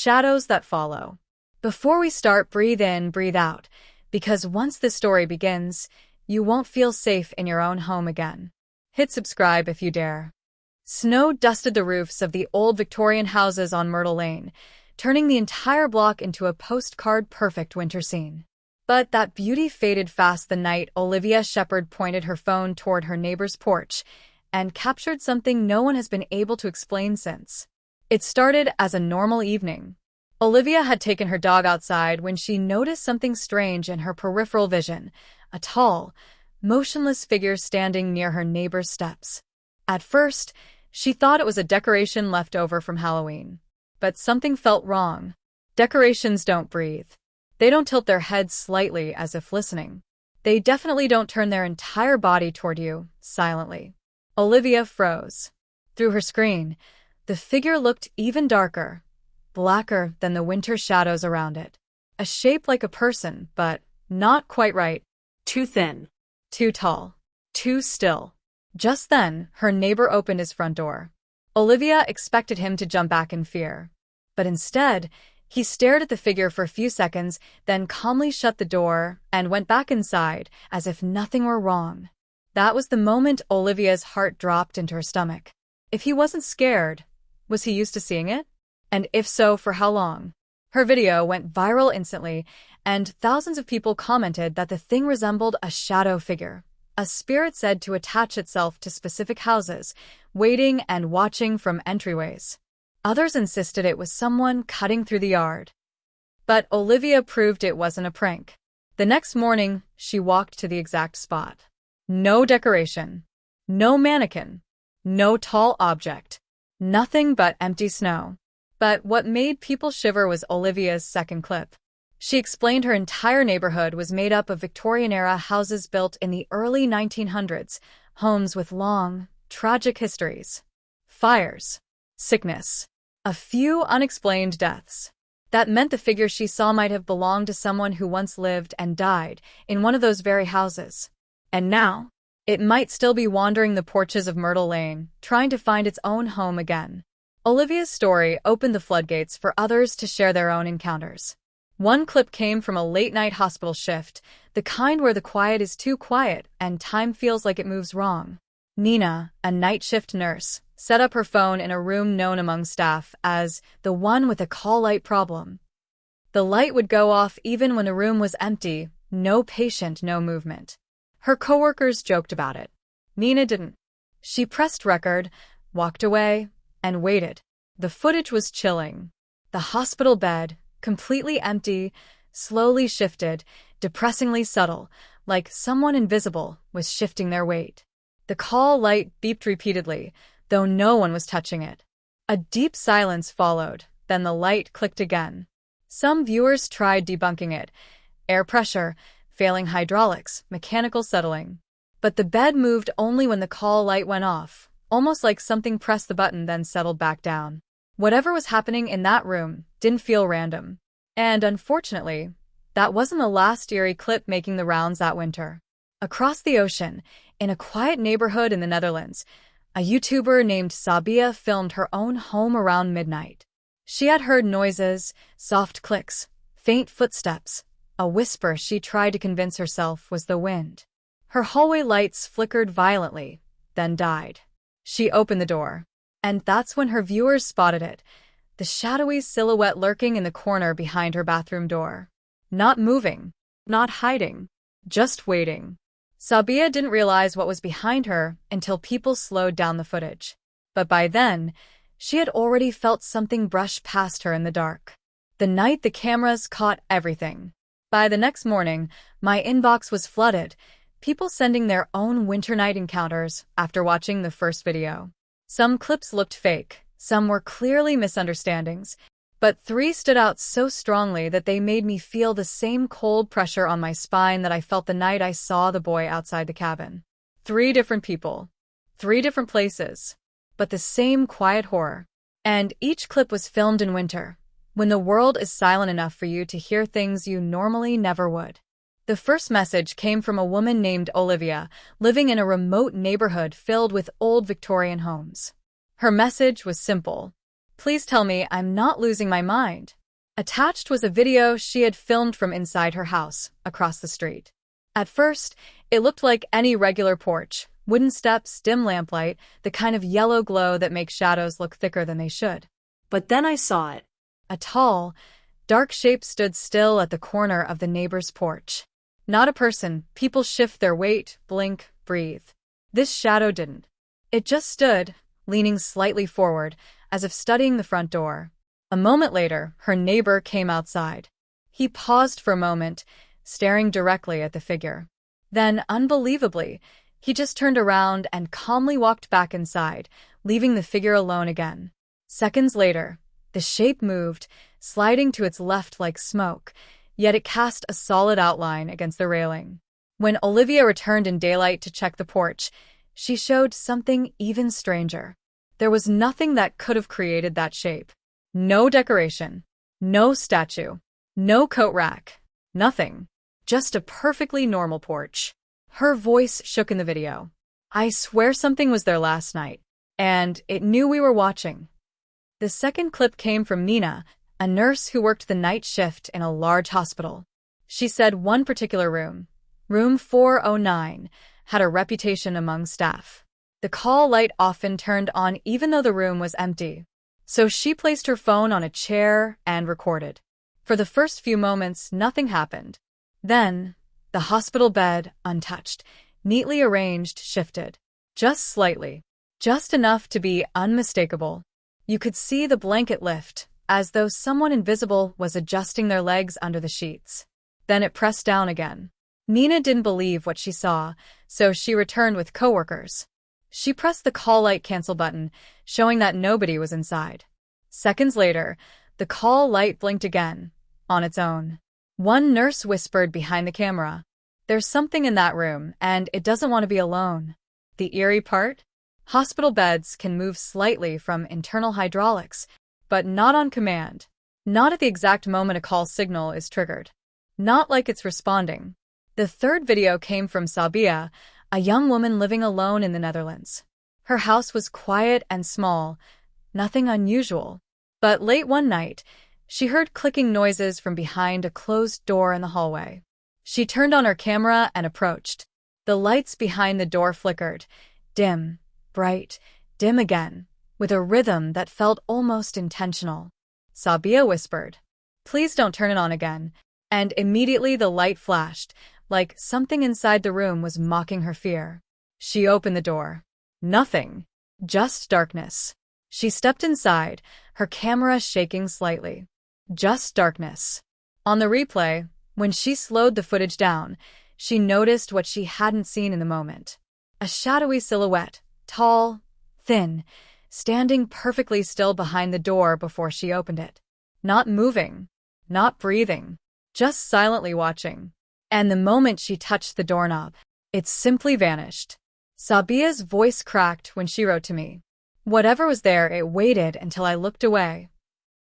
Shadows that follow. Before we start, breathe in, breathe out, because once this story begins, you won't feel safe in your own home again. Hit subscribe if you dare. Snow dusted the roofs of the old Victorian houses on Myrtle Lane, turning the entire block into a postcard-perfect winter scene. But that beauty faded fast the night Olivia Shepherd pointed her phone toward her neighbor's porch and captured something no one has been able to explain since. It started as a normal evening. Olivia had taken her dog outside when she noticed something strange in her peripheral vision, a tall, motionless figure standing near her neighbor's steps. At first, she thought it was a decoration left over from Halloween. But something felt wrong. Decorations don't breathe. They don't tilt their heads slightly as if listening. They definitely don't turn their entire body toward you, silently. Olivia froze. Through her screen, the figure looked even darker, blacker than the winter shadows around it. A shape like a person, but not quite right. Too thin. Too tall. Too still. Just then, her neighbor opened his front door. Olivia expected him to jump back in fear. But instead, he stared at the figure for a few seconds, then calmly shut the door and went back inside as if nothing were wrong. That was the moment Olivia's heart dropped into her stomach. If he wasn't scared, was he used to seeing it? And if so, for how long? Her video went viral instantly, and thousands of people commented that the thing resembled a shadow figure, a spirit said to attach itself to specific houses, waiting and watching from entryways. Others insisted it was someone cutting through the yard. But Olivia proved it wasn't a prank. The next morning, she walked to the exact spot. No decoration. No mannequin. No tall object. Nothing but empty snow. But what made people shiver was Olivia's second clip. She explained her entire neighborhood was made up of Victorian-era houses built in the early 1900s, homes with long, tragic histories. Fires. Sickness. A few unexplained deaths. That meant the figure she saw might have belonged to someone who once lived and died in one of those very houses. And now, it might still be wandering the porches of Myrtle Lane, trying to find its own home again. Olivia's story opened the floodgates for others to share their own encounters. One clip came from a late-night hospital shift, the kind where the quiet is too quiet and time feels like it moves wrong. Nina, a night shift nurse, set up her phone in a room known among staff as the one with a call light problem. The light would go off even when the room was empty, no patient, no movement. Her coworkers joked about it. Nina didn't. She pressed record, walked away, and waited. The footage was chilling. The hospital bed, completely empty, slowly shifted, depressingly subtle, like someone invisible was shifting their weight. The call light beeped repeatedly, though no one was touching it. A deep silence followed, then the light clicked again. Some viewers tried debunking it. Air pressure, failing hydraulics, mechanical settling. But the bed moved only when the call light went off, almost like something pressed the button then settled back down. Whatever was happening in that room didn't feel random. And unfortunately, that wasn't the last eerie clip making the rounds that winter. Across the ocean, in a quiet neighborhood in the Netherlands, a YouTuber named Sabia filmed her own home around midnight. She had heard noises, soft clicks, faint footsteps, a whisper she tried to convince herself was the wind. Her hallway lights flickered violently, then died. She opened the door. And that's when her viewers spotted it, the shadowy silhouette lurking in the corner behind her bathroom door. Not moving, not hiding, just waiting. Sabia didn't realize what was behind her until people slowed down the footage. But by then, she had already felt something brush past her in the dark. The night the cameras caught everything. By the next morning, my inbox was flooded, people sending their own winter night encounters after watching the first video. Some clips looked fake, some were clearly misunderstandings, but 3 stood out so strongly that they made me feel the same cold pressure on my spine that I felt the night I saw the boy outside the cabin. 3 different people, 3 different places, but the same quiet horror. And each clip was filmed in winter, when the world is silent enough for you to hear things you normally never would. The first message came from a woman named Olivia, living in a remote neighborhood filled with old Victorian homes. Her message was simple. Please tell me I'm not losing my mind. Attached was a video she had filmed from inside her house, across the street. At first, it looked like any regular porch. Wooden steps, dim lamplight, the kind of yellow glow that makes shadows look thicker than they should. But then I saw it. A tall, dark shape stood still at the corner of the neighbor's porch. Not a person. People shift their weight, blink, breathe. This shadow didn't. It just stood, leaning slightly forward, as if studying the front door. A moment later, her neighbor came outside. He paused for a moment, staring directly at the figure. Then, unbelievably, he just turned around and calmly walked back inside, leaving the figure alone again. Seconds later, the shape moved, sliding to its left like smoke, yet it cast a solid outline against the railing. When Olivia returned in daylight to check the porch, she showed something even stranger. There was nothing that could have created that shape. No decoration, no statue, no coat rack, nothing. Just a perfectly normal porch. Her voice shook in the video. I swear something was there last night, and it knew we were watching. The second clip came from Nina, a nurse who worked the night shift in a large hospital. She said one particular room, room 409, had a reputation among staff. The call light often turned on even though the room was empty. So she placed her phone on a chair and recorded. For the first few moments, nothing happened. Then, the hospital bed, untouched, neatly arranged, shifted. Just slightly. Just enough to be unmistakable. You could see the blanket lift, as though someone invisible was adjusting their legs under the sheets. Then it pressed down again. Nina didn't believe what she saw, so she returned with coworkers. She pressed the call light cancel button, showing that nobody was inside. Seconds later, the call light blinked again, on its own. One nurse whispered behind the camera, "There's something in that room, and it doesn't want to be alone." The eerie part? Hospital beds can move slightly from internal hydraulics, but not on command. Not at the exact moment a call signal is triggered. Not like it's responding. The third video came from Sabia, a young woman living alone in the Netherlands. Her house was quiet and small, nothing unusual. But late one night, she heard clicking noises from behind a closed door in the hallway. She turned on her camera and approached. The lights behind the door flickered, dim, bright, dim again, with a rhythm that felt almost intentional. Sabia whispered, "Please don't turn it on again," and immediately the light flashed, like something inside the room was mocking her fear. She opened the door. Nothing. Just darkness. She stepped inside, her camera shaking slightly. Just darkness. On the replay, when she slowed the footage down, she noticed what she hadn't seen in the moment. A shadowy silhouette, tall, thin, standing perfectly still behind the door before she opened it. Not moving, not breathing, just silently watching. And the moment she touched the doorknob, it simply vanished. Sabia's voice cracked when she wrote to me. Whatever was there, it waited until I looked away.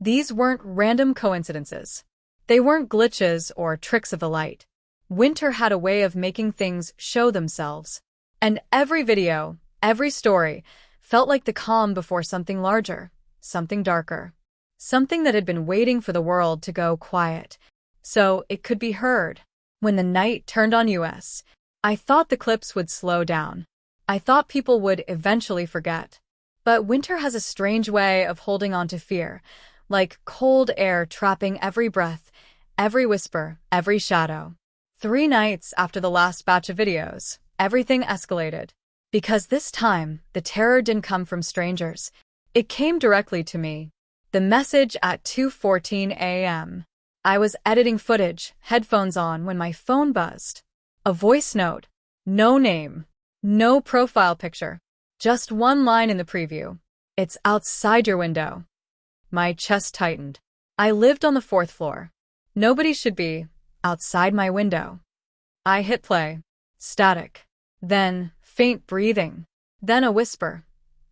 These weren't random coincidences. They weren't glitches or tricks of the light. Winter had a way of making things show themselves. And every video, every story, felt like the calm before something larger, something darker. Something that had been waiting for the world to go quiet, so it could be heard. When the night turned on us, I thought the clips would slow down. I thought people would eventually forget. But winter has a strange way of holding on to fear, like cold air trapping every breath, every whisper, every shadow. 3 nights after the last batch of videos, everything escalated. Because this time, the terror didn't come from strangers. It came directly to me. The message at 2:14 a.m. I was editing footage, headphones on, when my phone buzzed. A voice note. No name. No profile picture. Just one line in the preview. "It's outside your window." My chest tightened. I lived on the 4th floor. Nobody should be outside my window. I hit play. Static. Then, faint breathing. Then a whisper.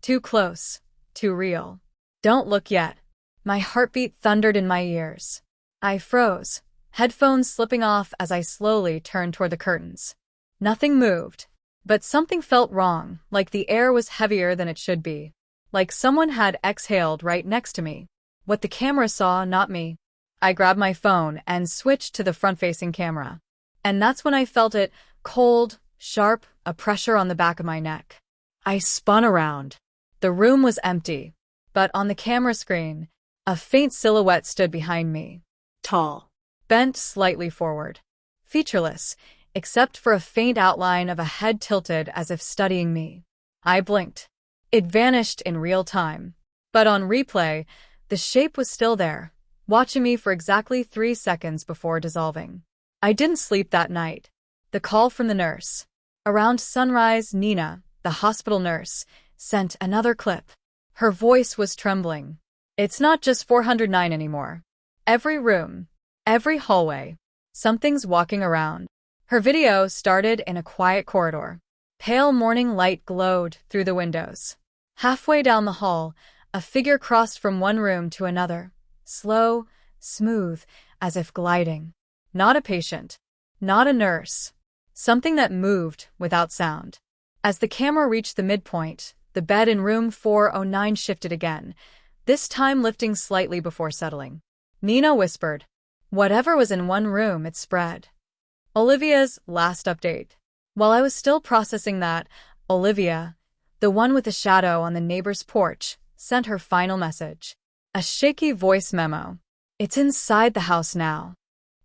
Too close. Too real. "Don't look yet." My heartbeat thundered in my ears. I froze, headphones slipping off as I slowly turned toward the curtains. Nothing moved, but something felt wrong, like the air was heavier than it should be. like someone had exhaled right next to me. What the camera saw, not me. I grabbed my phone and switched to the front-facing camera. And that's when I felt it, cold, sharp, a pressure on the back of my neck. I spun around. The room was empty, but on the camera screen, a faint silhouette stood behind me. Tall. Bent slightly forward. Featureless, except for a faint outline of a head tilted as if studying me. I blinked. It vanished in real time. But on replay, the shape was still there, watching me for exactly 3 seconds before dissolving. I didn't sleep that night. The call from the nurse. Around sunrise, Nina, the hospital nurse, sent another clip. Her voice was trembling. It's not just 409 anymore. Every room, every hallway, something's walking around. Her video started in a quiet corridor. Pale morning light glowed through the windows. Halfway down the hall, a figure crossed from one room to another, slow, smooth, as if gliding. Not a patient, not a nurse. Something that moved without sound. As the camera reached the midpoint, the bed in room 409 shifted again, this time lifting slightly before settling. Nina whispered, "Whatever was in one room, it spread." Olivia's last update. While I was still processing that, Olivia, the one with the shadow on the neighbor's porch, sent her final message. A shaky voice memo. "It's inside the house now."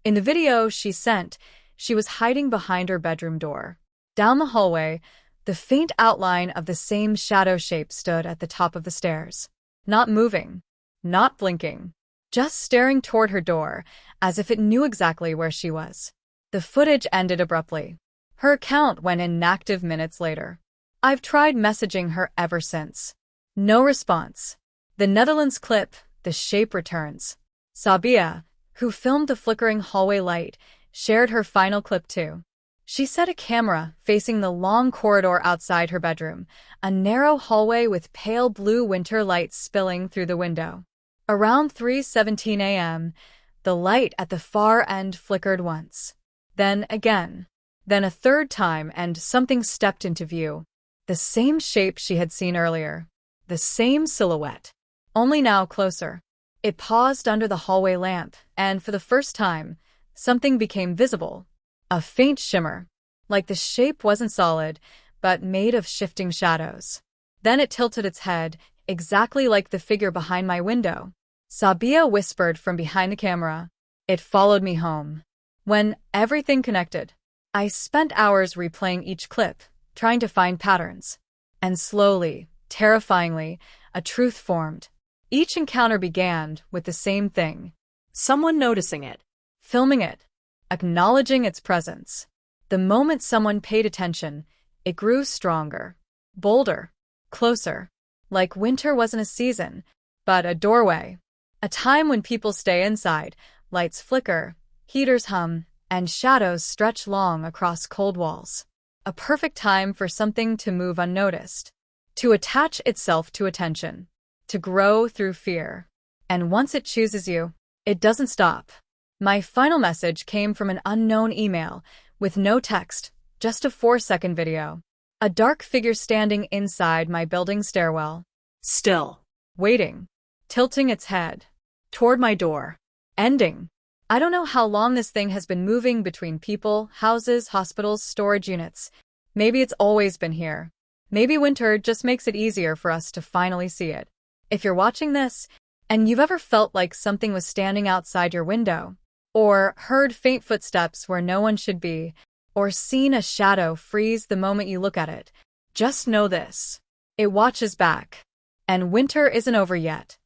In the video she sent, she was hiding behind her bedroom door. Down the hallway, the faint outline of the same shadow shape stood at the top of the stairs. Not moving, not blinking, just staring toward her door, as if it knew exactly where she was. The footage ended abruptly. Her account went inactive minutes later. I've tried messaging her ever since. No response. The Netherlands clip, the shape returns. Sabia, who filmed the flickering hallway light, shared her final clip too. She set a camera facing the long corridor outside her bedroom, a narrow hallway with pale blue winter lights spilling through the window. Around 3:17 a.m., the light at the far end flickered once. Then again. Then a third time, and something stepped into view. The same shape she had seen earlier. The same silhouette. Only now closer. It paused under the hallway lamp, and for the first time, something became visible. A faint shimmer. Like the shape wasn't solid, but made of shifting shadows. Then it tilted its head, exactly like the figure behind my window. Sabia whispered from behind the camera. It followed me home. When everything connected, I spent hours replaying each clip, trying to find patterns. And slowly, terrifyingly, a truth formed. Each encounter began with the same thing. Someone noticing it. Filming it. Acknowledging its presence. The moment someone paid attention, it grew stronger. Bolder. Closer. Like winter wasn't a season, but a doorway. A time when people stay inside, lights flicker, heaters hum, and shadows stretch long across cold walls. A perfect time for something to move unnoticed. To attach itself to attention. To grow through fear. And once it chooses you, it doesn't stop. My final message came from an unknown email, with no text, just a 4-second video. A dark figure standing inside my building stairwell. Still. Waiting. Tilting its head. Toward my door. Ending. I don't know how long this thing has been moving between people, houses, hospitals, storage units. Maybe it's always been here. Maybe winter just makes it easier for us to finally see it. If you're watching this, and you've ever felt like something was standing outside your window, or heard faint footsteps where no one should be, or seen a shadow freeze the moment you look at it, just know this. It watches back. And winter isn't over yet.